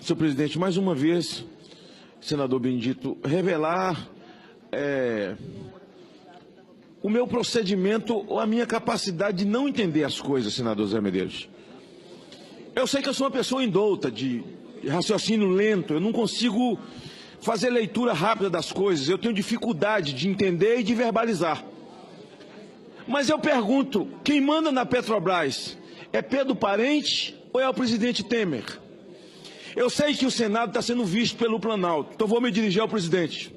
senhor presidente, mais uma vez, senador Benedito, revelar o meu procedimento ou a minha capacidade de não entender as coisas, senador Zé Medeiros. Eu sei que eu sou uma pessoa indouta, de raciocínio lento, eu não consigo fazer leitura rápida das coisas, eu tenho dificuldade de entender e de verbalizar. Mas eu pergunto, quem manda na Petrobras é Pedro Parente ou é o presidente Temer? Eu sei que o Senado está sendo visto pelo Planalto, então vou me dirigir ao presidente.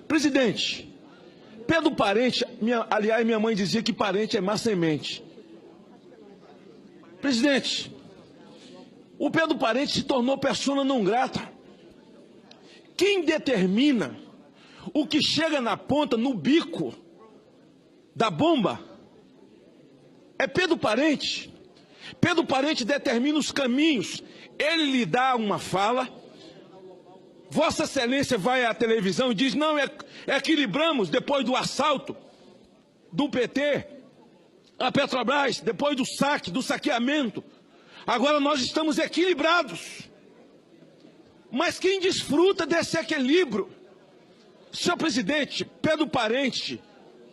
Presidente, Pedro Parente, aliás, minha mãe dizia que parente é má semente. Presidente, o Pedro Parente se tornou persona não grata. Quem determina o que chega na ponta, no bico da bomba, é Pedro Parente. Pedro Parente determina os caminhos. Ele lhe dá uma fala, Vossa Excelência vai à televisão e diz, não, equilibramos depois do assalto do PT, a Petrobras, depois do saque, do saqueamento. Agora nós estamos equilibrados. Mas quem desfruta desse equilíbrio? Senhor presidente, Pedro Parente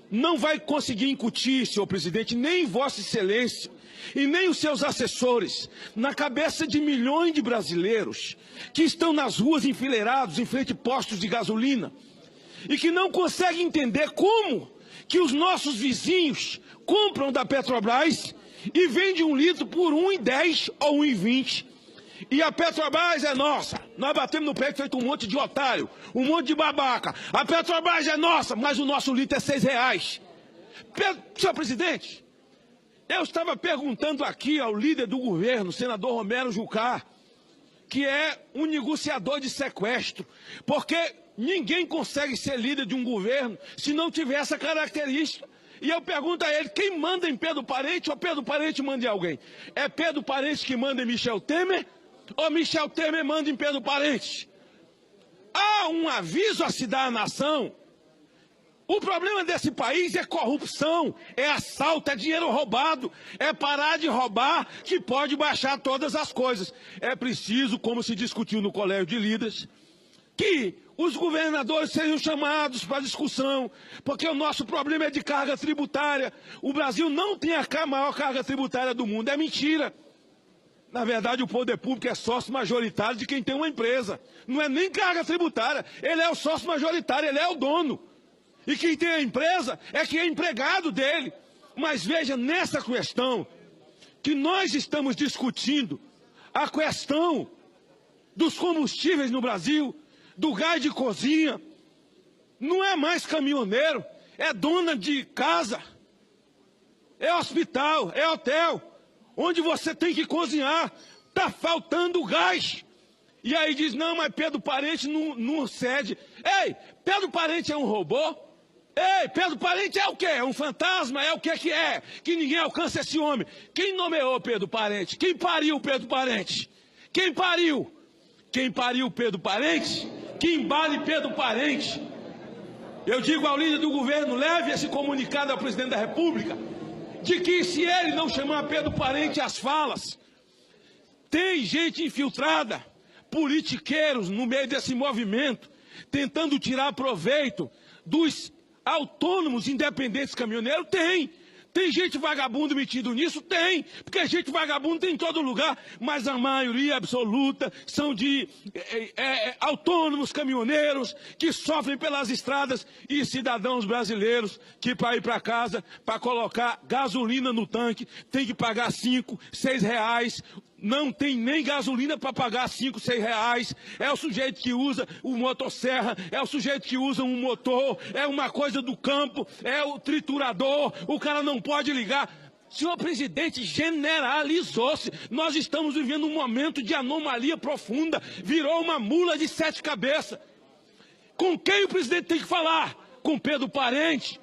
não vai conseguir incutir, senhor presidente, nem Vossa Excelência e nem os seus assessores, na cabeça de milhões de brasileiros que estão nas ruas enfileirados em frente a postos de gasolina e que não conseguem entender como que os nossos vizinhos compram da Petrobras e vendem 1 litro por R$ 1,10 ou R$ 1,20. E a Petrobras é nossa. Nós batemos no peito feito um monte de otário, um monte de babaca. A Petrobras é nossa, mas o nosso litro é R$ 6. Senhor presidente, eu estava perguntando aqui ao líder do governo, senador Romero Jucá, que é um negociador de sequestro, porque ninguém consegue ser líder de um governo se não tiver essa característica. E eu pergunto a ele, quem manda em Pedro Parente ou Pedro Parente manda em alguém? É Pedro Parente que manda em Michel Temer ou Michel Temer manda em Pedro Parente? Há um aviso a se dar à nação. O problema desse país é corrupção, é assalto, é dinheiro roubado, é parar de roubar que pode baixar todas as coisas. É preciso, como se discutiu no Colégio de Líderes, que os governadores sejam chamados para discussão, porque o nosso problema é de carga tributária. O Brasil não tem a maior carga tributária do mundo, é mentira. Na verdade, o poder público é sócio majoritário de quem tem uma empresa. Não é nem carga tributária, ele é o sócio majoritário, ele é o dono. E quem tem a empresa é quem é empregado dele. Mas veja, nessa questão que nós estamos discutindo, a questão dos combustíveis no Brasil, do gás de cozinha, não é mais caminhoneiro, é dona de casa, é hospital, é hotel, onde você tem que cozinhar, está faltando gás. E aí diz, não, mas Pedro Parente não cede. Ei, Pedro Parente é um robô? Ei, Pedro Parente é o quê? É um fantasma? É o que é? Que ninguém alcança esse homem. Quem nomeou Pedro Parente? Quem pariu Pedro Parente? Quem pariu? Quem pariu Pedro Parente? Que embale Pedro Parente. Eu digo ao líder do governo, leve esse comunicado ao presidente da República, de que se ele não chamar Pedro Parente às falas, tem gente infiltrada, politiqueiros no meio desse movimento, tentando tirar proveito dos autônomos independentes caminhoneiros. Tem gente vagabundo metido nisso? Tem, porque gente vagabundo tem em todo lugar, mas a maioria absoluta são de autônomos caminhoneiros que sofrem pelas estradas e cidadãos brasileiros que para ir para casa, para colocar gasolina no tanque, tem que pagar 5, 6 reais. Não tem nem gasolina para pagar 5, 6 reais. É o sujeito que usa o motosserra, é o sujeito que usa um motor, é uma coisa do campo, é o triturador, o cara não pode ligar. Senhor presidente, generalizou-se. Nós estamos vivendo um momento de anomalia profunda. Virou uma mula de 7 cabeças. Com quem o presidente tem que falar? Com Pedro Parente?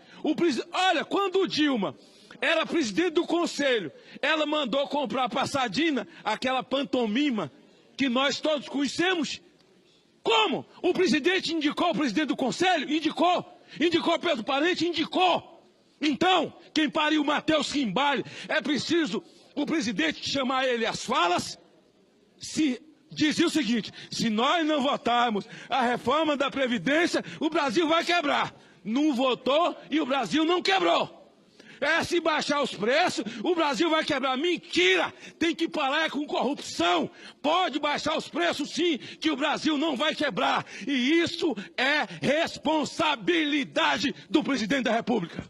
Olha, quando o Dilma era presidente do conselho, ela mandou comprar para a Sardina aquela pantomima que nós todos conhecemos. Como? O presidente indicou o presidente do conselho? Indicou. Indicou Pedro Parente? Indicou. Então, quem pariu Matheus Quimbale, é preciso o presidente chamar ele às falas, se dizia o seguinte: se nós não votarmos a reforma da Previdência, o Brasil vai quebrar. Não votou e o Brasil não quebrou. Se baixar os preços, o Brasil vai quebrar. Mentira! Tem que parar com corrupção. Pode baixar os preços sim, que o Brasil não vai quebrar. E isso é responsabilidade do presidente da República.